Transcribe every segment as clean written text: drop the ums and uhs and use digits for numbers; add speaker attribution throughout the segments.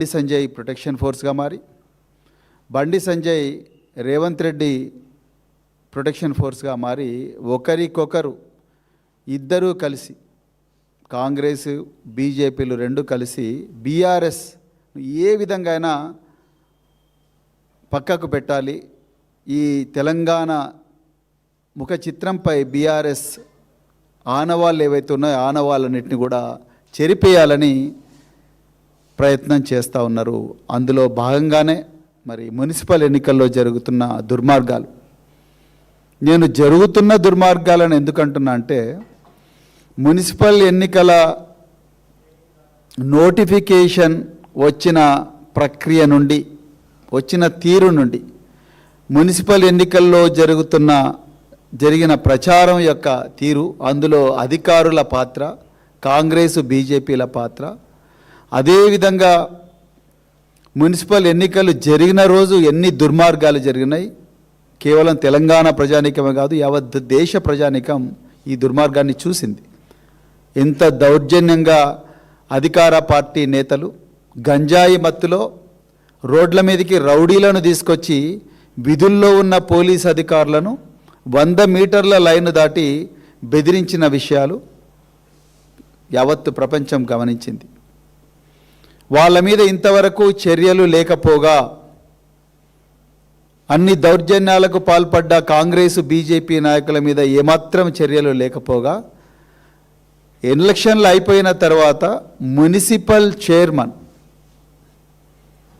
Speaker 1: Bandi Sanjay protection ఫోర్స్గా మారి Bandi Sanjay Revanth Reddy protection ఫోర్స్గా మారి ఒకరికొకరు ఇద్దరూ కలిసి కాంగ్రెస్ బీజేపీలు రెండు కలిసి బీఆర్ఎస్ ఏ విధంగా అయినా పక్కకు పెట్టాలి, ఈ తెలంగాణ ముఖ చిత్రంపై బీఆర్ఎస్ ఆనవాళ్ళు ఏవైతే ఉన్నాయో ఆనవాళ్ళన్నింటినీ కూడా చెరిపేయాలని ప్రయత్నం చేస్తూ ఉన్నారు. అందులో భాగంగానే మరి మున్సిపల్ ఎన్నికల్లో జరుగుతున్న దుర్మార్గాలు, నేను జరుగుతున్న దుర్మార్గాలను ఎందుకంటున్నా అంటే మున్సిపల్ ఎన్నికల నోటిఫికేషన్ వచ్చిన ప్రక్రియ నుండి వచ్చిన తీరు నుండి మున్సిపల్ ఎన్నికల్లో జరిగిన ప్రచారం యొక్క తీరు, అందులో అధికారుల పాత్ర, కాంగ్రెస్ బీజేపీల పాత్ర, అదేవిధంగా మున్సిపల్ ఎన్నికలు జరిగిన రోజు ఎన్ని దుర్మార్గాలు జరిగినాయి, కేవలం తెలంగాణ ప్రజానీకమే కాదు యావత్ దేశ ప్రజానీకం ఈ దుర్మార్గాన్ని చూసింది. ఎంత దౌర్జన్యంగా అధికార పార్టీ నేతలు గంజాయి మత్తులో రోడ్ల మీదకి రౌడీలను తీసుకొచ్చి విధుల్లో ఉన్న పోలీస్ అధికారులను 100 మీటర్ల లైన్ దాటి బెదిరించిన విషయాలు యావత్తు ప్రపంచం గమనించింది. వాళ్ళ మీద ఇంతవరకు చర్యలు లేకపోగా అన్ని దౌర్జన్యాలకు పాల్పడ్డ కాంగ్రెస్ బీజేపీ నాయకుల మీద ఏమాత్రం చర్యలు లేకపోగా ఎలక్షన్లు అయిపోయిన తర్వాత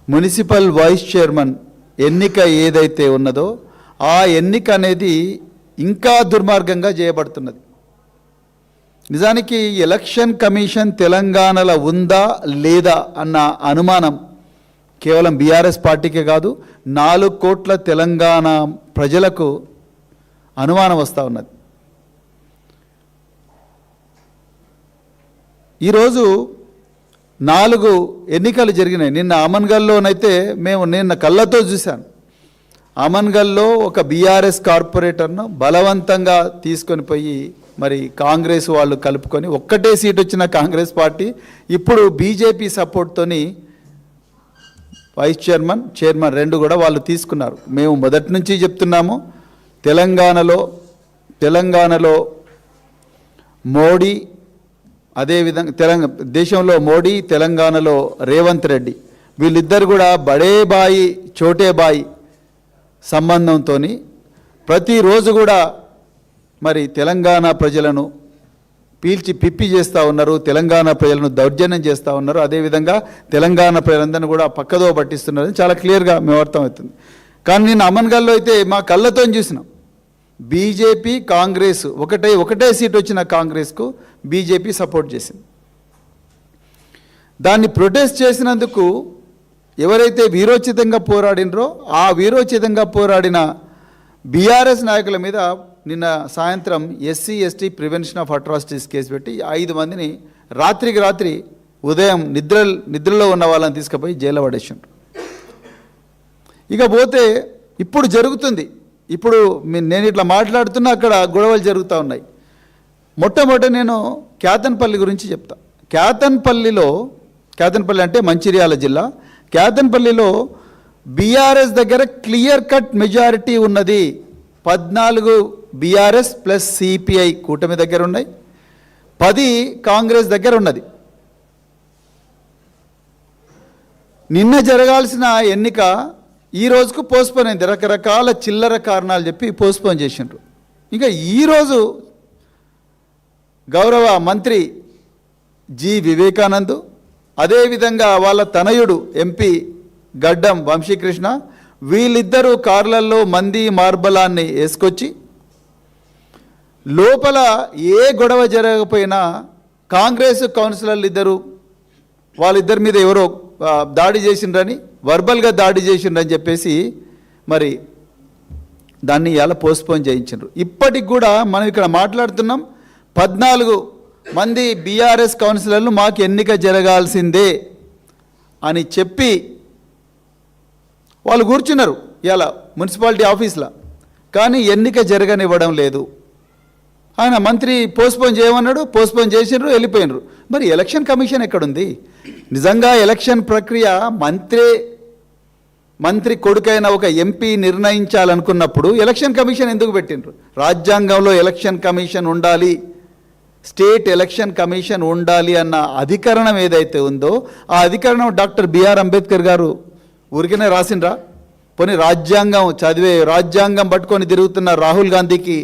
Speaker 1: మున్సిపల్ వైస్ చైర్మన్ ఎన్నిక ఏదైతే ఉన్నదో ఆ ఎన్నిక అనేది ఇంకా దుర్మార్గంగా చేయబడుతున్నది. నిజానికి ఎలక్షన్ కమిషన్ తెలంగాణలో ఉందా లేదా అన్న అనుమానం కేవలం బీఆర్ఎస్ పార్టీకే కాదు 4 కోట్ల తెలంగాణ ప్రజలకు అనుమానం వస్తూ ఉన్నది. ఈరోజు 4 ఎన్నికలు జరిగినాయి. నిన్న అమన్గల్లోనైతే నిన్న కళ్ళతో చూశాను. అమన్గల్లో ఒక బీఆర్ఎస్ కార్పొరేటర్ను బలవంతంగా తీసుకొని పోయి మరి కాంగ్రెస్ వాళ్ళు కలుపుకొని ఒక్కటే సీట్ వచ్చిన కాంగ్రెస్ పార్టీ ఇప్పుడు బీజేపీ సపోర్ట్తోని వైస్ చైర్మన్ 2 కూడా వాళ్ళు తీసుకున్నారు. మేము మొదటి నుంచి చెప్తున్నాము, తెలంగాణలో మోడీ, అదేవిధంగా దేశంలో మోడీ, తెలంగాణలో రేవంత్ రెడ్డి, వీళ్ళిద్దరు కూడా బడే బాయి చోటే బాయి సంబంధంతో ప్రతిరోజు కూడా మరి తెలంగాణ ప్రజలను పీల్చి పిప్పి చేస్తూ ఉన్నారు, తెలంగాణ ప్రజలను దౌర్జన్యం చేస్తూ ఉన్నారు, అదేవిధంగా తెలంగాణ ప్రజలందరినీ కూడా పక్కదో పట్టిస్తున్నారని చాలా క్లియర్గా మేము అర్థమవుతుంది. కానీ నేను అమన్గల్లో అయితే మా కళ్ళతో చూసినాం, బీజేపీ కాంగ్రెస్ ఒకటే సీట్ వచ్చిన కాంగ్రెస్కు బీజేపీ సపోర్ట్ చేసింది. దాన్ని ప్రొటెస్ట్ చేసినందుకు ఎవరైతే వీరోచితంగా పోరాడినరో ఆ వీరోచితంగా పోరాడిన బీఆర్ఎస్ నాయకుల మీద నిన్న సాయంత్రం SC/ST prevention of atrocities case పెట్టి 5 మందిని రాత్రికి రాత్రి ఉదయం నిద్రలో ఉన్న వాళ్ళని తీసుకుపోయి జైల్లో పడేసారు. ఇక పోతే ఇప్పుడు జరుగుతుంది, ఇప్పుడు నేను ఇట్లా మాట్లాడుతున్నా అక్కడ గొడవలు జరుగుతూ ఉన్నాయి. మొట్టమొదటి నేను కేతన్పల్లి గురించి చెప్తా. కేతన్పల్లి అంటే మంచిర్యాల జిల్లా. కేతన్పల్లిలో బీఆర్ఎస్ దగ్గర క్లియర్ కట్ మెజారిటీ ఉన్నది. 14 బీఆర్ఎస్ ప్లస్ CPI కూటమి దగ్గర ఉన్నాయి, 10 కాంగ్రెస్ దగ్గర ఉన్నది. నిన్న జరగాల్సిన ఎన్నిక ఈ రోజుకు పోస్ట్పోన్ అయింది. రకరకాల చిల్లర కారణాలు చెప్పి పోస్ట్పోన్ చేసిండ్రు. ఇంకా ఈరోజు గౌరవ మంత్రి జి వివేకానంద్, అదేవిధంగా వాళ్ళ తనయుడు MP గడ్డం వంశీకృష్ణ, వీళ్ళిద్దరూ కార్లల్లో మంది మార్బలాన్ని వేసుకొచ్చి లోపల ఏ గొడవ జరగకపోయినా కాంగ్రెస్ కౌన్సిలర్లు వాళ్ళిద్దరి మీద ఎవరో దాడి చేసిండ్రని, వర్బల్గా దాడి చేసిండ్రని చెప్పేసి మరి దాన్ని ఇలా పోస్ట్పోన్ చేయించారు. ఇప్పటికి కూడా మనం ఇక్కడ మాట్లాడుతున్నాం, 14 మంది బీఆర్ఎస్ కౌన్సిలర్లు మాకు ఎన్నిక జరగాల్సిందే అని చెప్పి వాళ్ళు కూర్చున్నారు ఇలా మున్సిపాలిటీ ఆఫీస్లో, కానీ ఎన్నిక జరగనివ్వడం లేదు. ఆయన మంత్రి పోస్ట్పోన్ చేయమన్నాడు, పోస్ట్పోన్ చేసినారు, వెళ్ళిపోయినారు. మరి ఎలక్షన్ కమిషన్ ఎక్కడుంది? నిజంగా ఎలక్షన్ ప్రక్రియ మంత్రి కొడుకైన ఒక ఎంపీ నిర్ణయించాలనుకున్నప్పుడు ఎలక్షన్ కమిషన్ ఎందుకు పెట్టిండ్రు? రాజ్యాంగంలో ఎలక్షన్ కమిషన్ ఉండాలి, స్టేట్ ఎలక్షన్ కమిషన్ ఉండాలి అన్న అధికరణం ఏదైతే ఉందో ఆ అధికరణం డాక్టర్ బిఆర్ అంబేద్కర్ గారు ఊరికనే రాసిండ్రా? పోనీ రాజ్యాంగం చదివే, రాజ్యాంగం పట్టుకొని తిరుగుతున్న రాహుల్ గాంధీకి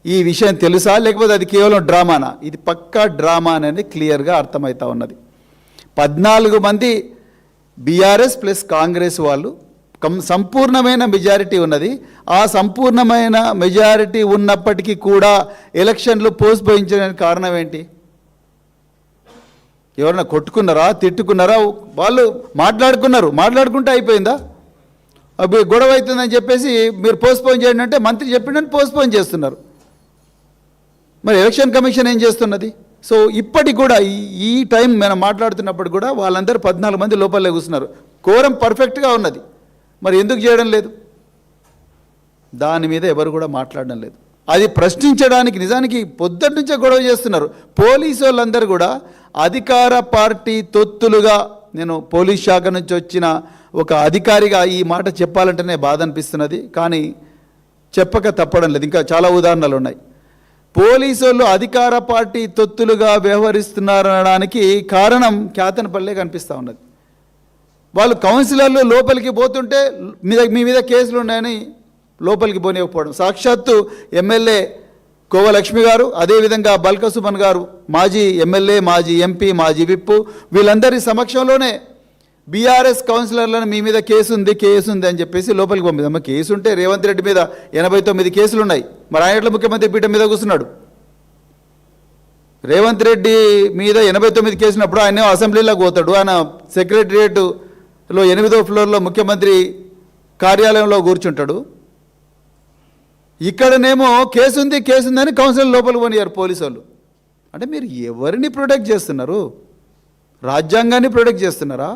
Speaker 1: ఈ విషయం తెలుసా, లేకపోతే అది కేవలం డ్రామానా? ఇది పక్కా డ్రామా అనేది క్లియర్గా అర్థమవుతా ఉన్నది. 14 మంది బీఆర్ఎస్ ప్లస్ కాంగ్రెస్ వాళ్ళు సంపూర్ణమైన మెజారిటీ ఉన్నది. ఆ సంపూర్ణమైన మెజారిటీ ఉన్నప్పటికీ కూడా ఎలక్షన్లు పోస్ట్ పోయించడానికి కారణం ఏంటి? ఎవరైనా కొట్టుకున్నారా, తిట్టుకున్నారా? వాళ్ళు మాట్లాడుకుంటే అయిపోయిందా? గొడవ అవుతుందని చెప్పేసి మీరు పోస్ట్పోన్ చేయండి అంటే మంత్రి చెప్పిండని పోస్ట్పోన్ చేస్తున్నారు. మరి ఎలక్షన్ కమిషన్ ఏం చేస్తున్నది? సో ఇప్పటికి కూడా ఈ టైం మనం మాట్లాడుతున్నప్పుడు కూడా వాళ్ళందరూ 14 మంది లోపలే కూర్చున్నారు. కోరం పర్ఫెక్ట్గా ఉన్నది, మరి ఎందుకు చేయడం లేదు? దాని మీద ఎవరు కూడా మాట్లాడడం లేదు. అది ప్రశ్నించడానికి నిజానికి పొద్దున్న నుంచే గొడవ చేస్తున్నారు. పోలీసు వాళ్ళందరూ కూడా అధికార పార్టీ తొత్తులుగా, నేను పోలీస్ శాఖ నుంచి వచ్చిన ఒక అధికారిగా ఈ మాట చెప్పాలంటేనే బాధ అనిపిస్తున్నది, కానీ చెప్పక తప్పడం లేదు. ఇంకా చాలా ఉదాహరణలు ఉన్నాయి. పోలీసు వాళ్ళు అధికార పార్టీ తొత్తులుగా వ్యవహరిస్తున్నారనడానికి కారణం కేతనపల్లె కనిపిస్తూ ఉన్నది. వాళ్ళు కౌన్సిలర్లు లోపలికి పోతుంటే మీ మీద కేసులు ఉన్నాయని లోపలికి పోనివ్వకపోవడం. సాక్షాత్తు ఎమ్మెల్యే కోవలక్ష్మి గారు, అదేవిధంగా బల్క సుమన్ గారు, మాజీ ఎమ్మెల్యే, మాజీ ఎంపీ, మాజీ విప్పు, వీళ్ళందరి సమక్షంలోనే బీఆర్ఎస్ కౌన్సిలర్లను మీ మీద కేసు ఉంది అని చెప్పేసి లోపలికి పంపిద్దాం. కేసు ఉంటే రేవంత్ రెడ్డి మీద 89 కేసులు ఉన్నాయి. మరి ఆయన ఎట్లా ముఖ్యమంత్రి పీఠం మీద కూర్చున్నాడు? రేవంత్ రెడ్డి మీద 89 కేసున్నప్పుడు ఆయన అసెంబ్లీలోకి పోతాడు, ఆయన సెక్రటరియేట్లో 8వ ఫ్లోర్లో ముఖ్యమంత్రి కార్యాలయంలో కూర్చుంటాడు. ఇక్కడనేమో కేసు ఉందని కౌన్సిలర్ లోపలికి పోనియారు పోలీసు వాళ్ళు. అంటే మీరు ఎవరిని ప్రొటెక్ట్ చేస్తున్నారు? రాజ్యాంగాన్ని ప్రొటెక్ట్ చేస్తున్నారా?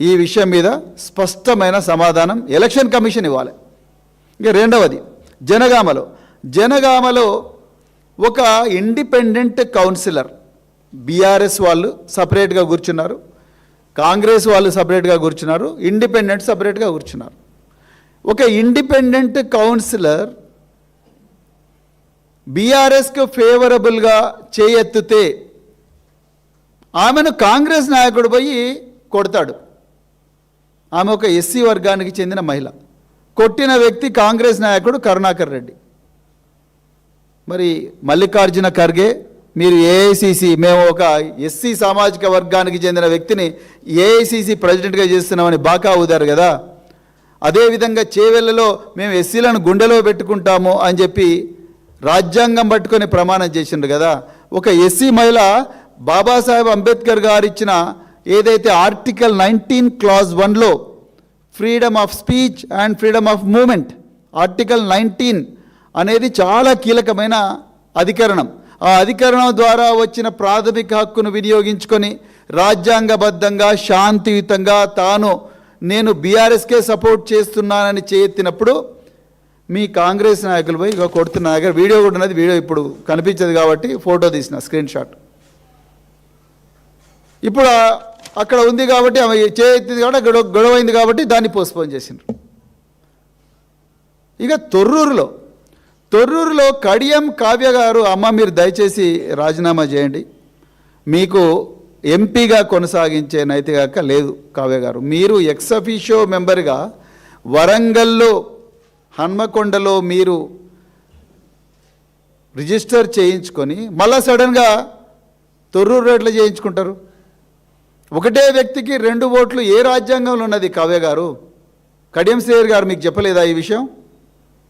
Speaker 1: ఈ విషయం మీద స్పష్టమైన సమాధానం ఎలక్షన్ కమిషన్ ఇవ్వాలి. ఇక రెండవది, జనగామలో ఒక ఇండిపెండెంట్ కౌన్సిలర్, బీఆర్ఎస్ వాళ్ళు సపరేట్గా కూర్చున్నారు, కాంగ్రెస్ వాళ్ళు సపరేట్గా కూర్చున్నారు, ఇండిపెండెంట్ సపరేట్గా కూర్చున్నారు. ఒక ఇండిపెండెంట్ కౌన్సిలర్ బీఆర్ఎస్కు ఫేవరబుల్గా చేయెత్తితే ఆమెను కాంగ్రెస్ నాయకుడు పోయి కొడతాడు. ఆమె ఒక ఎస్సీ వర్గానికి చెందిన మహిళ. కొట్టిన వ్యక్తి కాంగ్రెస్ నాయకుడు కరుణాకర్ రెడ్డి. మరి మల్లికార్జున ఖర్గే, మీరు ఏఐసిసి, మేము ఒక ఎస్సీ సామాజిక వర్గానికి చెందిన వ్యక్తిని ఏఐసిసి ప్రెసిడెంట్గా చేస్తున్నామని బాకా ఊదారు కదా. అదేవిధంగా చేవెళ్లలో మేము ఎస్సీలను గుండెలో పెట్టుకుంటాము అని చెప్పి రాజ్యాంగం పట్టుకొని ప్రమాణం చేసిండ్రు కదా. ఒక ఎస్సీ మహిళ బాబాసాహెబ్ అంబేద్కర్ గారు ఇచ్చిన ఏదైతే ఆర్టికల్ 19 క్లాజ్ 1లో freedom of speech and freedom of moment, article 19 అనేది చాలా కీలకమైన అధికరణం. ఆ అధికరణం ద్వారా వచ్చిన ప్రాథమిక హక్కును వినియోగించుకొని రాజ్యాంగబద్ధంగా శాంతియుతంగా నేను బీఆర్ఎస్కే సపోర్ట్ చేస్తున్నానని చేయెత్తినప్పుడు మీ కాంగ్రెస్ నాయకులు పోయి ఇక కొడుతున్న దగ్గర వీడియో కూడా ఉన్నది. వీడియో ఇప్పుడు కనిపించదు కాబట్టి ఫోటో తీసిన స్క్రీన్ షాట్. ఇప్పుడు అక్కడ ఉంది కాబట్టి ఆమె చేయెత్తింది కాబట్టి గొడవైంది కాబట్టి దాన్ని పోస్ట్పోన్ చేసిండ్రు. ఇక తొర్రూరులో కడియం కావ్య గారు, అమ్మ మీరు దయచేసి రాజీనామా చేయండి, మీకు ఎంపీగా కొనసాగించే నైతిక హక్కు లేదు కావ్య గారు. మీరు ఎక్స్ అఫీషియో మెంబర్గా వరంగల్లో, హన్మకొండలో మీరు రిజిస్టర్ చేయించుకొని మళ్ళా సడన్గా తొర్రూరు ఎట్లా చేయించుకుంటారు? ఒకటే వ్యక్తికి 2 ఓట్లు ఏ రాజ్యాంగంలో ఉన్నది కావ్య గారు? కడియం శ్రేయర్ గారు మీకు చెప్పలేదా ఈ విషయం?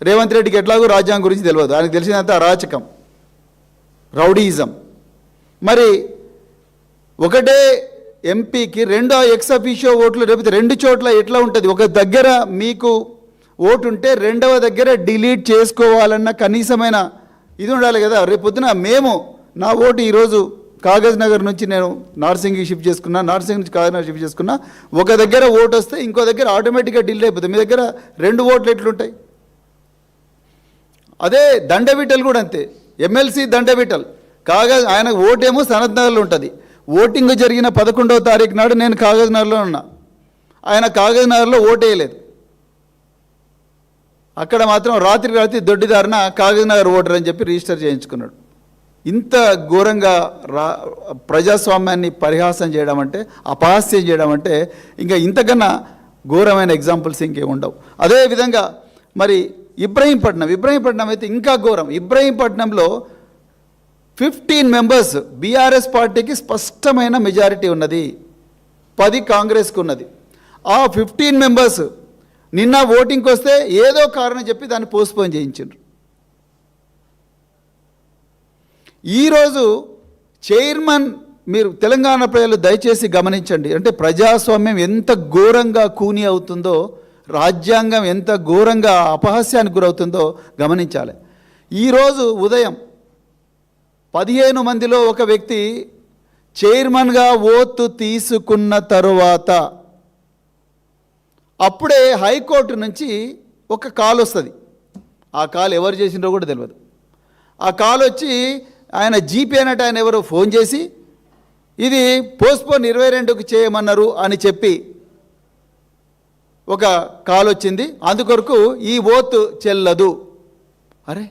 Speaker 1: రేవంత్ రెడ్డికి ఎట్లాగో రాజ్యాంగం గురించి తెలియదు, ఆయనకు తెలిసినంత అరాచకం, రౌడీయిజం. మరి ఒకటే ఎంపీకి 2 ఎక్స్ అఫీషియో ఓట్లు, లేకపోతే 2 చోట్ల ఎట్లా ఉంటుంది? ఒక దగ్గర మీకు ఓటు ఉంటే 2వ దగ్గర డిలీట్ చేసుకోవాలన్న కనీసమైన ఇది ఉండాలి కదా. రేపొద్దున నా ఓటు ఈరోజు కాగజ్ నగర్ నుంచి నేను నార్సింగ్కి షిఫ్ట్ చేసుకున్నా, నార్సింగ్ నుంచి కాగజ్ నగర్ షిఫ్ట్ చేసుకున్నా, ఒక దగ్గర ఓటు వస్తే ఇంకో దగ్గర ఆటోమేటిక్గా డిలీట్ అయిపోతుంది. మీ దగ్గర 2 ఓట్లు ఎట్లుంటాయి? అదే దండవిటల్ కూడా అంతే. ఎమ్మెల్సీ దండవిటల్ ఆయన ఓటేమో సనత్ నగర్లో ఉంటుంది. ఓటింగ్ జరిగిన 11వ తారీఖు నాడు నేను కాగజ్ నగర్లో ఉన్నా. ఆయన కాగజ్ నగర్లో ఓటేయలేదు. అక్కడ మాత్రం రాత్రి దొడ్డిదారిన కాగజ్ నగర్ ఓటర్ అని చెప్పి రిజిస్టర్ చేయించుకున్నాడు. ఇంత ఘోరంగా ప్రజాస్వామ్యాన్ని పరిహాసం చేయడం అంటే, అపహాస్యం చేయడం అంటే ఇంకా ఇంతకన్నా ఘోరమైన ఎగ్జాంపుల్స్ ఇంకేం ఉండవు. అదేవిధంగా మరి ఇబ్రహీంపట్నం అయితే ఇంకా ఘోరం. ఇబ్రహీంపట్నంలో 15 మెంబర్స్ బీఆర్ఎస్ పార్టీకి స్పష్టమైన మెజారిటీ ఉన్నది, 10 కాంగ్రెస్కు ఉన్నది. ఆ 15 మెంబర్స్ నిన్న ఓటింగ్కి వస్తే ఏదో కారణం చెప్పి దాన్ని పోస్ట్పోన్ చేయించారు. ఈరోజు చైర్మన్, మీరు తెలంగాణ ప్రజలు దయచేసి గమనించండి, అంటే ప్రజాస్వామ్యం ఎంత ఘోరంగా కూని అవుతుందో, రాజ్యాంగం ఎంత ఘోరంగా అపహాస్యానికి గురవుతుందో గమనించాలి. ఈరోజు ఉదయం 15 మందిలో ఒక వ్యక్తి చైర్మన్గా ఓతు తీసుకున్న తరువాత అప్పుడే హైకోర్టు నుంచి ఒక కాల్ వస్తుంది. ఆ కాల్ ఎవరు చేసినారో కూడా తెలియదు. ఆ కాల్ వచ్చి ఆయన జీపీ అన్నట్టు ఆయన ఎవరో ఫోన్ చేసి ఇది పోస్ట్పోన్ 22కు చేయమన్నారు అని చెప్పి ఒక కాల్ వచ్చింది. అందుకొరకు ఈ ఓతు చెల్లదు. అరే,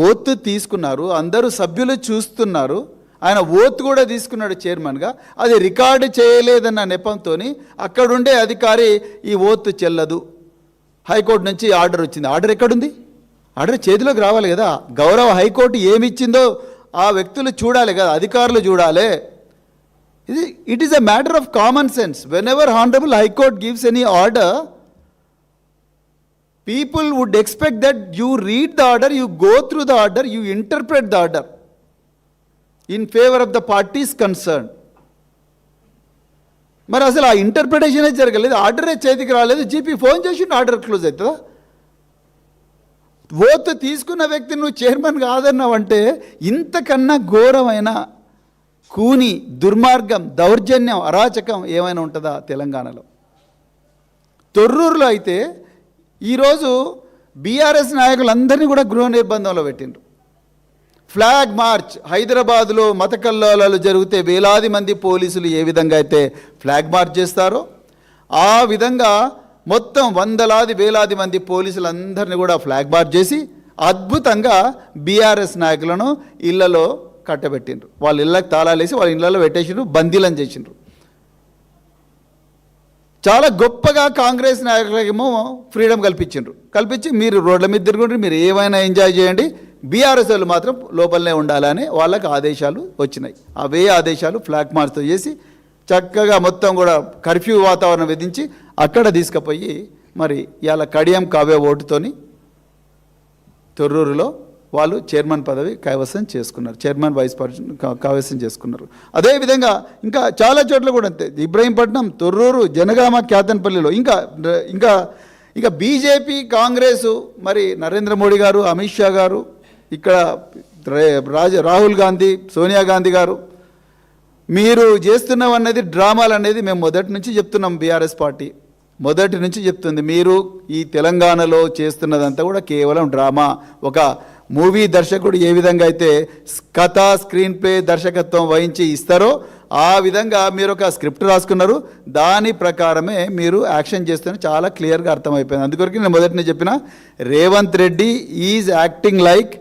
Speaker 1: ఓతు తీసుకున్నారు, అందరూ సభ్యులు చూస్తున్నారు, ఆయన ఓత్ కూడా తీసుకున్నాడు చైర్మన్గా, అది రికార్డు చేయలేదన్న నెపంతో అక్కడుండే అధికారి ఈ ఓత్ చెల్లదు, హైకోర్టు నుంచి ఆర్డర్ వచ్చింది. ఆర్డర్ ఎక్కడుంది? ఆర్డర్ చేతిలోకి రావాలి కదా. గౌరవ హైకోర్టు ఏమిచ్చిందో ఆ వ్యక్తులు చూడాలి కదా, అధికారులు చూడాలి. It is a matter of common sense. When ever honourable high court gives any order, people would expect that you read the order, you go through the order, you interpret the order in favor of the parties concerned. మరి అసలు ఆ ఇంటర్ప్రిటేషనే జరగలేదు, ఆర్డరే చేతికి రాలేదు, GP phone చేసి order close అవుతుందా? Oath తీసుకున్న వ్యక్తిని నువ్వు చైర్మన్ కాదన్నావంటే ఇంతకన్నా ఘోరమైన కూని, దుర్మార్గం, దౌర్జన్యం, అరాచకం ఏమైనా ఉంటుందా తెలంగాణలో? తొర్రూరులో అయితే ఈరోజు బీఆర్ఎస్ నాయకులందరినీ కూడా గృహ నిర్బంధంలో పెట్టిండ్రు. ఫ్లాగ్ మార్చ్ హైదరాబాదులో మత కల్లోలాలు జరిగితే వేలాది మంది పోలీసులు ఏ విధంగా అయితే ఫ్లాగ్ మార్చ్ చేస్తారో ఆ విధంగా మొత్తం వందలాది వేలాది మంది పోలీసులందరినీ కూడా ఫ్లాగ్ మార్చ్ చేసి అద్భుతంగా బీఆర్ఎస్ నాయకులను ఇళ్లలో కట్టబెట్టిండ్రు. వాళ్ళ ఇళ్ళకి తాళాలేసి వాళ్ళ ఇళ్లలో పెట్టేసిండ్రు, బందీలను చేసిండ్రు. చాలా గొప్పగా కాంగ్రెస్ నాయకులకేమో ఫ్రీడమ్ కల్పించి మీరు రోడ్ల మీద తిరుగుండ్రి, మీరు ఏమైనా ఎంజాయ్ చేయండి, బీఆర్ఎస్ వాళ్ళు మాత్రం లోపలనే ఉండాలని వాళ్ళకి ఆదేశాలు వచ్చినాయి. అవే ఆదేశాలు ఫ్లాగ్ మార్చ్తో చేసి చక్కగా మొత్తం కూడా కర్ఫ్యూ వాతావరణం విధించి అక్కడ తీసుకుపోయి మరి ఇవాళ కడియం కావ్య ఓటుతోని తొర్రూరులో వాళ్ళు చైర్మన్ పదవి కైవసం చేసుకున్నారు, చైర్మన్ వైస్ ప్రెసిడెంట్ కైవసం చేసుకున్నారు. అదేవిధంగా ఇంకా చాలా చోట్ల కూడా అంతే, ఇబ్రహీంపట్నం, తొర్రూరు, జనగామ, క్యాతన్పల్లిలో ఇంకా బీజేపీ, కాంగ్రెసు, మరి నరేంద్ర మోడీ గారు, అమిత్ షా గారు, ఇక్కడ రాహుల్ గాంధీ, సోనియా గాంధీ గారు, మీరు చేస్తున్నామన్నది డ్రామాలు అనేది మేము మొదటి నుంచి చెప్తున్నాం. బీఆర్ఎస్ పార్టీ మొదటి నుంచి చెప్తుంది, మీరు ఈ తెలంగాణలో చేస్తున్నదంతా కూడా కేవలం డ్రామా. ఒక మూవీ దర్శకుడు ఏ విధంగా అయితే కథ, స్క్రీన్ ప్లే, దర్శకత్వం వహించి ఇస్తారో ఆ విధంగా మీరు ఒక స్క్రిప్ట్ రాసుకున్నారు, దాని ప్రకారమే మీరు యాక్షన్ చేస్తున్న చాలా క్లియర్గా అర్థమైపోయింది. అందుకొరకు నేను మొదటినే చెప్పిన, Revanth Reddy is acting like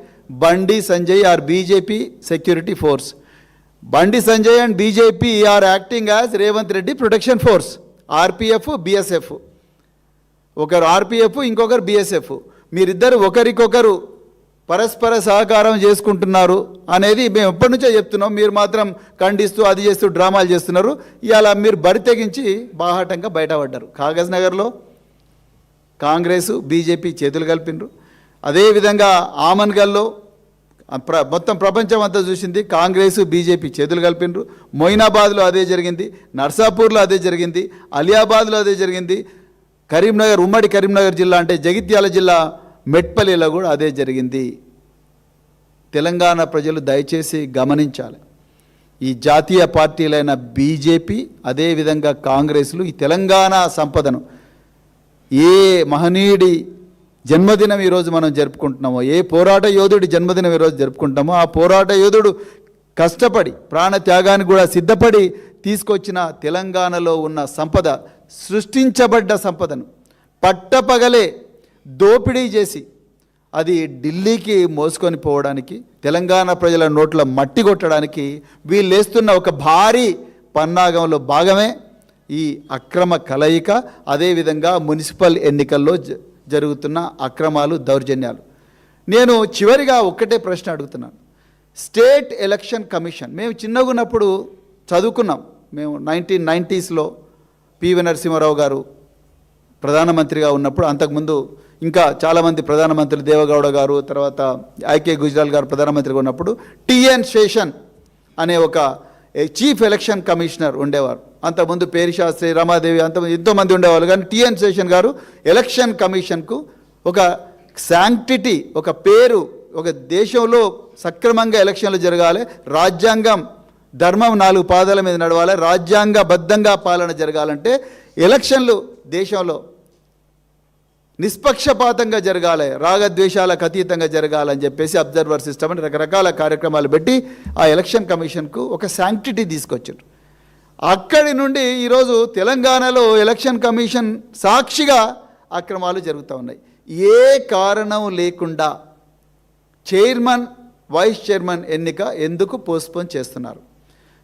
Speaker 1: Bandi Sanjay or BJP security force. Bandi Sanjay and BJP are acting as Revanth Reddy protection force, RPF, BSF. ఒకరు ఆర్పిఎఫ్, ఇంకొకరు బిఎస్ఎఫ్. మీరిద్దరు ఒకరికొకరు పరస్పర సహకారం చేసుకుంటున్నారు అనేది మేము ఎప్పటి నుంచో చెప్తున్నాం. మీరు మాత్రం ఖండిస్తూ అది చేస్తూ డ్రామాలు చేస్తున్నారు. ఇవాళ మీరు బరి తెగించి బాహాటంగా బయటపడ్డారు. కాగజ్ నగర్లో కాంగ్రెసు, బీజేపీ చేతులు కలిపినరు. అదేవిధంగా ఆమన్గల్లో మొత్తం ప్రపంచం అంతా చూసింది, కాంగ్రెసు, బీజేపీ చేతులు కలిపినరు. మొయినాబాద్లో అదే జరిగింది, నర్సాపూర్లో అదే జరిగింది, అలియాబాద్లో అదే జరిగింది, కరీంనగర్, ఉమ్మడి కరీంనగర్ జిల్లా అంటే జగిత్యాల జిల్లా మెట్పల్లిలో కూడా అదే జరిగింది. తెలంగాణ ప్రజలు దయచేసి గమనించాలి, ఈ జాతీయ పార్టీలైన బీజేపీ అదేవిధంగా కాంగ్రెస్లు ఈ తెలంగాణ సంపదను, ఏ మహనీయుడి జన్మదినం ఈరోజు మనం జరుపుకుంటున్నామో, ఏ పోరాట యోధుడి జన్మదినం ఈరోజు జరుపుకుంటామో, ఆ పోరాట యోధుడు కష్టపడి ప్రాణత్యాగానికి కూడా సిద్ధపడి తీసుకొచ్చిన తెలంగాణలో ఉన్న సంపద, సృష్టించబడ్డ సంపదను పట్టపగలే దోపిడీ చేసి అది ఢిల్లీకి మోసుకొని పోవడానికి, తెలంగాణ ప్రజల నోట్ల మట్టి కొట్టడానికి వీళ్ళేస్తున్న ఒక భారీ పన్నాగంలో భాగమే ఈ అక్రమ కలయిక. అదేవిధంగా మున్సిపల్ ఎన్నికల్లో జరుగుతున్న అక్రమాలు, దౌర్జన్యాలు. నేను చివరిగా ఒక్కటే ప్రశ్న అడుగుతున్నాను. స్టేట్ ఎలక్షన్ కమిషన్, మేము చిన్నగా ఉన్నప్పుడు చదువుకున్నాం. మేము 1990s పివి నరసింహారావు గారు ప్రధానమంత్రిగా ఉన్నప్పుడు, అంతకుముందు ఇంకా చాలామంది ప్రధానమంత్రులు, దేవగౌడ గారు, తర్వాత ఐకే గుజరాల్ గారు ప్రధానమంత్రిగా ఉన్నప్పుడు టిఎన్ శేషన్ అనే ఒక చీఫ్ ఎలక్షన్ కమిషనర్ ఉండేవారు. అంతకుముందు పేరి శాస్త్రి, రమాదేవి, ఎంతోమంది ఉండేవాళ్ళు. కానీ టిఎన్ శేషన్ గారు ఎలక్షన్ కమిషన్కు ఒక శాంక్టిటీ, ఒక పేరు, ఒక దేశంలో సక్రమంగా ఎలక్షన్లు జరగాలి, రాజ్యాంగం ధర్మం 4 పాదాల మీద నడవాలి, రాజ్యాంగబద్ధంగా పాలన జరగాలంటే ఎలక్షన్లు దేశంలో నిష్పక్షపాతంగా జరగాలి, రాగద్వేషాలకు అతీతంగా జరగాలని చెప్పేసి అబ్జర్వర్ సిస్టమ్ అని రకరకాల కార్యక్రమాలు పెట్టి ఆ ఎలక్షన్ కమిషన్కు ఒక శాంక్టిటీ తీసుకొచ్చారు. అక్కడి నుండి ఈరోజు తెలంగాణలో ఎలక్షన్ కమిషన్ సాక్షిగా అక్రమాలు జరుగుతూ ఉన్నాయి. ఏ కారణం లేకుండా చైర్మన్, వైస్ చైర్మన్ ఎన్నిక ఎందుకు పోస్ట్పోన్ చేస్తున్నారు?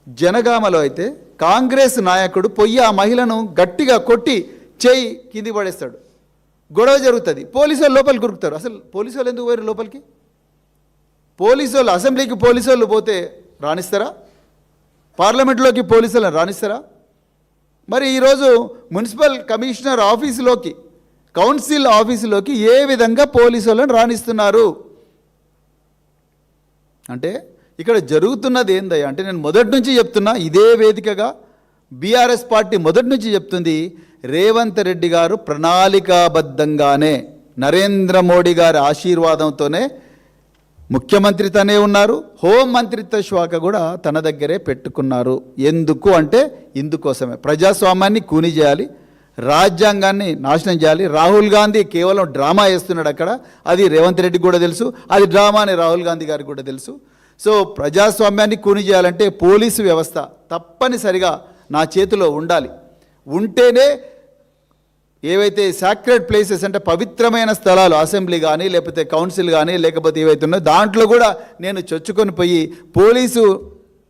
Speaker 1: జనగామలో అయితే కాంగ్రెస్ నాయకుడు పొయ్యి ఆ మహిళను గట్టిగా కొట్టి చేయి కింది పడేస్తాడు, గొడవ జరుగుతుంది, పోలీసు వాళ్ళు లోపలికి కురుకుతారు. అసలు పోలీసు వాళ్ళు ఎందుకు పోయారు లోపలికి? పోలీసు వాళ్ళు అసెంబ్లీకి పోలీసు వాళ్ళు పోతే రాణిస్తారా? పార్లమెంట్లోకి పోలీసు వాళ్ళని రాణిస్తారా? మరి ఈరోజు మున్సిపల్ కమిషనర్ ఆఫీసులోకి, కౌన్సిల్ ఆఫీసులోకి ఏ విధంగా పోలీసు వాళ్ళని రాణిస్తున్నారు? అంటే ఇక్కడ జరుగుతున్నది ఏందయ్యా అంటే, నేను మొదటి నుంచి చెప్తున్నా, ఇదే వేదికగా బీఆర్ఎస్ పార్టీ మొదటి నుంచి చెప్తుంది, రేవంత్ రెడ్డి గారు ప్రణాళికాబద్ధంగానే నరేంద్ర మోడీ గారి ఆశీర్వాదంతోనే ముఖ్యమంత్రితోనే ఉన్నారు, హోం మంత్రిత్వ శాఖ కూడా తన దగ్గరే పెట్టుకున్నారు. ఎందుకు అంటే ఇందుకోసమే, ప్రజాస్వామ్యాన్ని కూని చేయాలి, రాజ్యాంగాన్ని నాశనం చేయాలి. రాహుల్ గాంధీ కేవలం డ్రామా వేస్తున్నాడు అక్కడ, అది రేవంత్ రెడ్డికి కూడా తెలుసు, అది డ్రామా అని రాహుల్ గాంధీ గారికి కూడా తెలుసు. సో ప్రజాస్వామ్యాన్ని కూని చేయాలంటే పోలీసు వ్యవస్థ తప్పనిసరిగా నా చేతిలో ఉండాలి. ఉంటేనే ఏవైతే సాక్రెడ్ ప్లేసెస్ అంటే పవిత్రమైన స్థలాలు, అసెంబ్లీ కానీ లేకపోతే కౌన్సిల్ కానీ లేకపోతే ఏవైతే ఉన్నాయో దాంట్లో కూడా నేను చొచ్చుకొని పోయి పోలీసు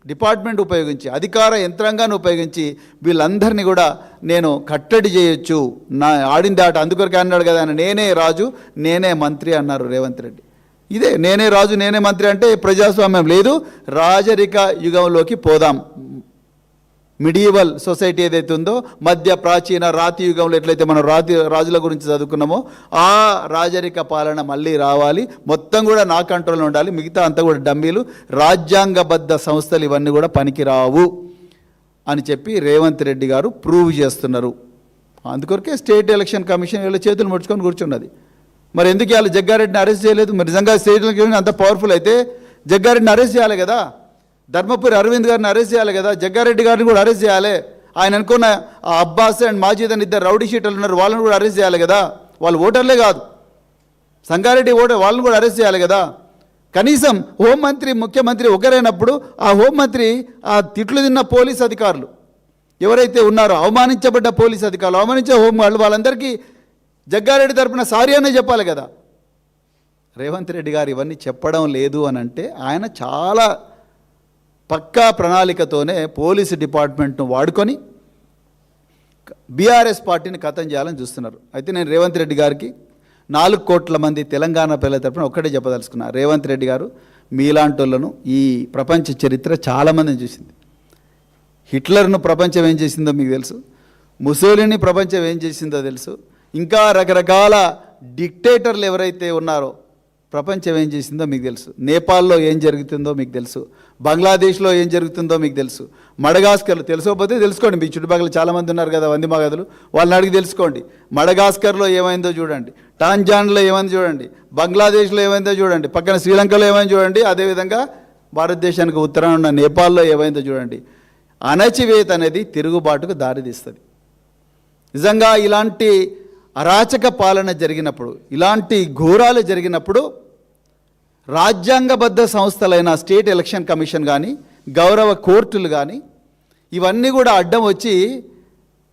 Speaker 1: డిపార్ట్మెంట్ ఉపయోగించి, అధికార యంత్రాంగాన్ని ఉపయోగించి వీళ్ళందరినీ కూడా నేను కట్టడి చేయొచ్చు. నా ఆడింది ఆట, అందుకొరకే అన్నాడు కదా, నేనే రాజు నేనే మంత్రి అన్నారు రేవంత్ రెడ్డి. ఇదే నేనే రాజు నేనే మంత్రి అంటే ప్రజాస్వామ్యం లేదు, రాజరిక యుగంలోకి పోదాం. మిడివల్ సొసైటీ ఏదైతే ఉందో, మధ్య ప్రాచీన రాతి యుగంలో ఎట్లయితే మనం రాజుల గురించి చదువుకున్నామో ఆ రాజరిక పాలన మళ్ళీ రావాలి, మొత్తం కూడా నా కంట్రోల్లో ఉండాలి, మిగతా అంతా కూడా డమ్మీలు, రాజ్యాంగబద్ధ సంస్థలు ఇవన్నీ కూడా పనికిరావు అని చెప్పి రేవంత్ రెడ్డి గారు ప్రూవ్ చేస్తున్నారు. అందుకొరకే స్టేట్ ఎలక్షన్ కమిషన్ వీళ్ళ చేతులు ముడుచుకొని కూర్చున్నది. మరి ఎందుకు ఇవాళ జగ్గారెడ్డిని అరెస్ట్ చేయలేదు? మరి నిజంగా స్టేట్ ఎలక్షన్ అంత పవర్ఫుల్ అయితే జగ్గారెడ్డిని అరెస్ట్ చేయాలి కదా, ధర్మపురి అరవింద్ గారిని అరెస్ట్ చేయాలి కదా, జగ్గారెడ్డి గారిని కూడా అరెస్ట్ చేయాలి. ఆయన అనుకున్న అబ్బాస్ అండ్ మాజీద్ అని 2 రౌడీ షీటర్లు ఉన్నారు, వాళ్ళని కూడా అరెస్ట్ చేయాలి కదా. వాళ్ళు ఓటర్లే కాదు, సంగారెడ్డి ఓటర్, వాళ్ళని కూడా అరెస్ట్ చేయాలి కదా. కనీసం హోంమంత్రి, ముఖ్యమంత్రి ఒకరైనప్పుడు ఆ హోంమంత్రి ఆ తిట్లు తిన్న పోలీస్ అధికారులు ఎవరైతే ఉన్నారో, అవమానించబడ్డ పోలీస్ అధికారులు, అవమానించే వాళ్ళందరికీ జగ్గారెడ్డి తరపున సారీ అనే చెప్పాలి కదా. రేవంత్ రెడ్డి గారు ఇవన్నీ చెప్పడం లేదు అని అంటే ఆయన చాలా పక్కా ప్రణాళికతోనే పోలీసు డిపార్ట్మెంట్ను వాడుకొని బీఆర్ఎస్ పార్టీని ఖతం చేయాలని చూస్తున్నారు. అయితే నేను రేవంత్ రెడ్డి గారికి 4 కోట్ల మంది తెలంగాణ పిల్లల తరపున ఒక్కటే చెప్పదలుచుకున్నా, రేవంత్ రెడ్డి గారు మీలాంటి వాళ్ళను ఈ ప్రపంచ చరిత్ర చాలామందిని చూసింది. హిట్లర్ను ప్రపంచం ఏం చేసిందో మీకు తెలుసు, ముసోలిని ప్రపంచం ఏం చేసిందో తెలుసు, ఇంకా రకరకాల డిక్టేటర్లు ఎవరైతే ఉన్నారో ప్రపంచం ఏం చేసిందో మీకు తెలుసు, నేపాల్లో ఏం జరుగుతుందో మీకు తెలుసు, బంగ్లాదేశ్లో ఏం జరుగుతుందో మీకు తెలుసు, మడగాస్కర్లో తెలుసుకోకపోతే తెలుసుకోండి, మీ చుట్టుపక్కల చాలామంది ఉన్నారు కదా వంది మగధులు, వాళ్ళని అడిగి తెలుసుకోండి. మడగాస్కర్లో ఏమైందో చూడండి, టాంజాన్లో ఏమైందో చూడంండి, బంగ్లాదేశ్లో ఏమైందో చూడండి, పక్కన శ్రీలంకలో ఏమైందో చూడండి, అదేవిధంగా భారతదేశానికి ఉత్తరాన ఉన్న నేపాల్లో ఏమైందో చూడండి. అణచివేత అనేది తిరుగుబాటుకు దారితీస్తుంది. నిజంగా ఇలాంటి అరాచక పాలన జరిగినప్పుడు, ఇలాంటి ఘోరాలు జరిగినప్పుడు రాజ్యాంగబద్ధ సంస్థలైన స్టేట్ ఎలక్షన్ కమిషన్ కానీ గౌరవ కోర్టులు కానీ ఇవన్నీ కూడా అడ్డం వచ్చి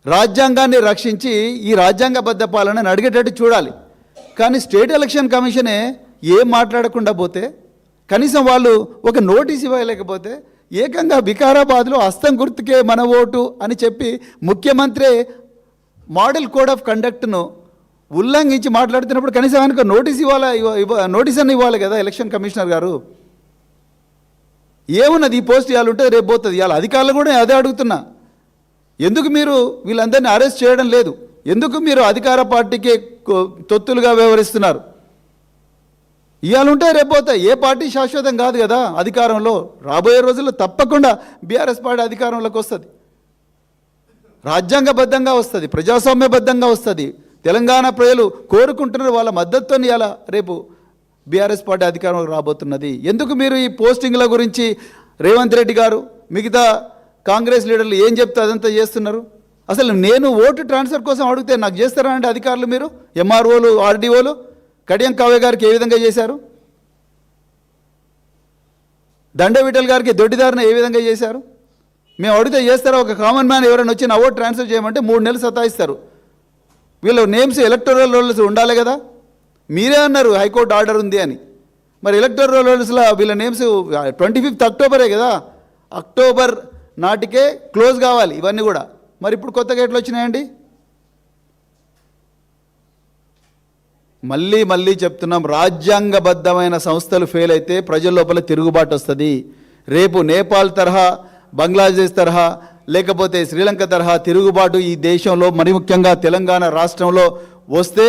Speaker 1: రాజ్యాంగాన్ని రక్షించి ఈ రాజ్యాంగబద్ధ పాలనను అడిగేటట్టు చూడాలి. కానీ స్టేట్ ఎలక్షన్ కమిషనే ఏం మాట్లాడకుండా పోతే, కనీసం వాళ్ళు ఒక నోటీస్ ఇవ్వలేకపోతే, ఏకంగా వికారాబాద్లో హస్తం గుర్తుకే మన ఓటు అని చెప్పి ముఖ్యమంత్రి మోడల్ కోడ్ ఆఫ్ కండక్ట్ను ఉల్లంఘించి మాట్లాడుతున్నప్పుడు కనీసం ఆయనకు నోటీస్ అని ఇవ్వాలి కదా ఎలక్షన్ కమిషనర్ గారు. ఏమున్నది ఈ పోస్ట్ ఇవాళ ఉంటే రేపు పోతుంది. ఇవాళ అధికారులు కూడా అదే అడుగుతున్నా, ఎందుకు మీరు వీళ్ళందరినీ అరెస్ట్ చేయడం లేదు? ఎందుకు మీరు అధికార పార్టీకి తొత్తులుగా వ్యవహరిస్తున్నారు? ఇవాళ ఉంటే రేపు పోతాయి. ఏ పార్టీ శాశ్వతం కాదు కదా అధికారంలో. రాబోయే రోజుల్లో తప్పకుండా బీఆర్ఎస్ పార్టీ అధికారంలోకి వస్తుంది, రాజ్యాంగబద్ధంగా వస్తుంది, ప్రజాస్వామ్యబద్ధంగా వస్తుంది. తెలంగాణ ప్రజలు కోరుకుంటున్నారు, వాళ్ళ మద్దతుతో ఇవాళ రేపు బీఆర్ఎస్ పార్టీ అధికారంలోకి రాబోతున్నది. ఎందుకు మీరు ఈ పోస్టింగ్ల గురించి రేవంత్ రెడ్డి గారు మిగతా కాంగ్రెస్ లీడర్లు ఏం చెప్తే అదంతా చేస్తున్నారు? అసలు నేను ఓటు ట్రాన్స్ఫర్ కోసం అడిగితే నాకు చేస్తారా అంటే అధికారులు, మీరు ఎంఆర్ఓలు, ఆర్డీఓలు కడియం కావ్య గారికి ఏ విధంగా చేశారు? దండ విఠల్ గారికి దొడ్డిదారిన ఏ విధంగా చేశారు? మేము అడిగితే చేస్తారా? ఒక కామన్ మ్యాన్ ఎవరైనా వచ్చి నా ఓటు ట్రాన్స్ఫర్ చేయమంటే 3 నెలలు సతాయిస్తారు. వీళ్ళ నేమ్స్ ఎలక్టోరల్ రోల్స్ ఉండాలి కదా. మీరే అన్నారు హైకోర్టు ఆర్డర్ ఉంది అని. మరి ఎలక్టోరల్ రోల్స్లో వీళ్ళ నేమ్స్ 25 అక్టోబరే కదా, అక్టోబర్ నాటికే క్లోజ్ కావాలి ఇవన్నీ కూడా. మరి ఇప్పుడు కొత్తగా ఎట్లా వచ్చినాయండి? మళ్ళీ చెప్తున్నాం, రాజ్యాంగబద్ధమైన సంస్థలు ఫెయిల్ అయితే ప్రజల లోపల తిరుగుబాటు వస్తుంది. రేపు నేపాల్ తరహా, బంగ్లాదేశ్ తరహా, లేకపోతే శ్రీలంక తరహా తిరుగుబాటు ఈ దేశంలో, మరి ముఖ్యంగా తెలంగాణ రాష్ట్రంలో వస్తే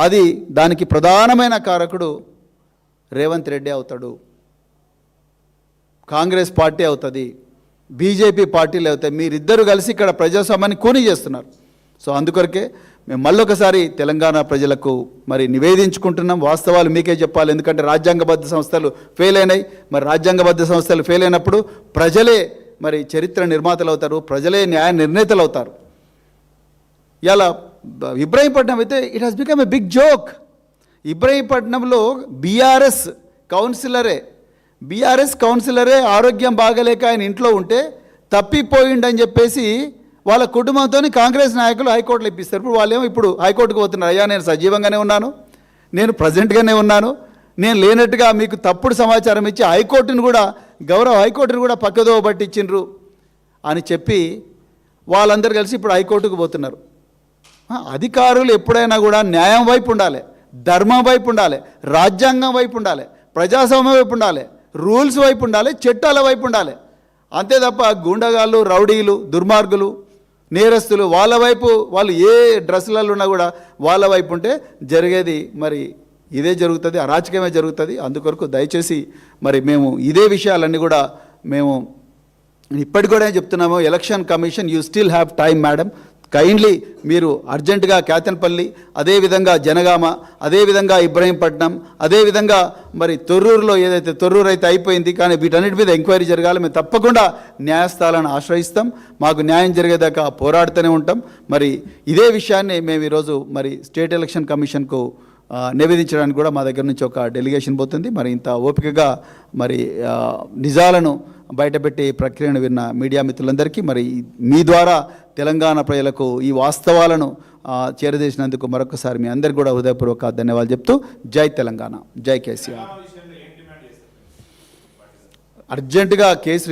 Speaker 1: అది దానికి ప్రధానమైన కారకుడు రేవంత్ రెడ్డి అవుతాడు, కాంగ్రెస్ పార్టీ అవుతుంది, బీజేపీ పార్టీలు అవుతాయి. మీరిద్దరూ కలిసి ఇక్కడ ప్రజాస్వామ్యాన్ని కూని చేస్తున్నారు. సో అందుకొరకే మేము మళ్ళొకసారి తెలంగాణ ప్రజలకు మరి నివేదించుకుంటున్నాం. వాస్తవాలు మీకే చెప్పాలి, ఎందుకంటే రాజ్యాంగబద్ధ సంస్థలు ఫెయిల్ అయినాయి. మరి రాజ్యాంగబద్ధ సంస్థలు ఫెయిల్ అయినప్పుడు ప్రజలే మరి చరిత్ర నిర్మాతలు అవుతారు, ప్రజలే న్యాయ నిర్ణేతలు అవుతారు. ఇలా ఇబ్రహీంపట్నం అయితే it has become a big joke. ఇబ్రహీంపట్నంలో బీఆర్ఎస్ కౌన్సిలరే ఆరోగ్యం బాగలేక ఆయన ఇంట్లో ఉంటే తప్పిపోయిండని చెప్పేసి వాళ్ళ కుటుంబంతో కాంగ్రెస్ నాయకులు హైకోర్టులో ఇప్పిస్తారు. ఇప్పుడు వాళ్ళేమో ఇప్పుడు హైకోర్టుకు పోతున్నారు, అయ్యా నేను సజీవంగానే ఉన్నాను, నేను ప్రజెంట్గానే ఉన్నాను, నేను లేనట్టుగా మీకు తప్పుడు సమాచారం ఇచ్చి గౌరవ హైకోర్టును కూడా పక్కదోవ పట్టించిండ్రు అని చెప్పి వాళ్ళందరూ కలిసి ఇప్పుడు హైకోర్టుకు పోతున్నారు. అధికారులు ఎప్పుడైనా కూడా న్యాయం వైపు ఉండాలి, ధర్మం వైపు ఉండాలి, రాజ్యాంగం వైపు ఉండాలి, ప్రజాస్వామ్యం వైపు ఉండాలి, రూల్స్ వైపు ఉండాలి, చట్టాల వైపు ఉండాలి. అంతే తప్ప గుండగాళ్ళు, రౌడీలు, దుర్మార్గులు, నేరస్తులు వాళ్ళ వైపు, వాళ్ళు ఏ డ్రెస్సులలో ఉన్నా కూడా వాళ్ళ వైపు ఉంటే జరిగేది మరి ఇదే జరుగుతుంది, అరాచకమే జరుగుతుంది. అందుకొరకు దయచేసి మరి మేము ఇదే విషయాలన్నీ కూడా మేము ఇప్పటికి కూడా చెప్తున్నాము, election commission you still have time madam, kindly మీరు అర్జెంటుగా కేతన్పల్లి, అదేవిధంగా జనగామ, అదేవిధంగా ఇబ్రహీంపట్నం, అదేవిధంగా మరి తొర్రూరులో ఏదైతే తొర్రూరు అయితే అయిపోయింది, కానీ వీటన్నిటి మీద ఎంక్వైరీ జరగాలి. మేము తప్పకుండా న్యాయస్థానాలను ఆశ్రయిస్తాం, మాకు న్యాయం జరిగేదాకా పోరాడుతూనే ఉంటాం. మరి ఇదే విషయాన్ని మేము ఈరోజు మరి స్టేట్ ఎలక్షన్ కమిషన్కు నివేదించడానికి కూడా మా దగ్గర నుంచి ఒక డెలిగేషన్ పోతుంది. మరి ఇంత ఓపికగా మరి నిజాలను బయటపెట్టి ప్రక్రియను విన్న మీడియా మిత్రులందరికీ మరి మీ ద్వారా తెలంగాణ ప్రజలకు ఈ వాస్తవాలను చేరదీసినందుకు మరొకసారి మీ అందరికీ కూడా హృదయపూర్వక ధన్యవాదాలు చెప్తూ జై తెలంగాణ, జై కేసీఆర్. అర్జెంటుగా కేసు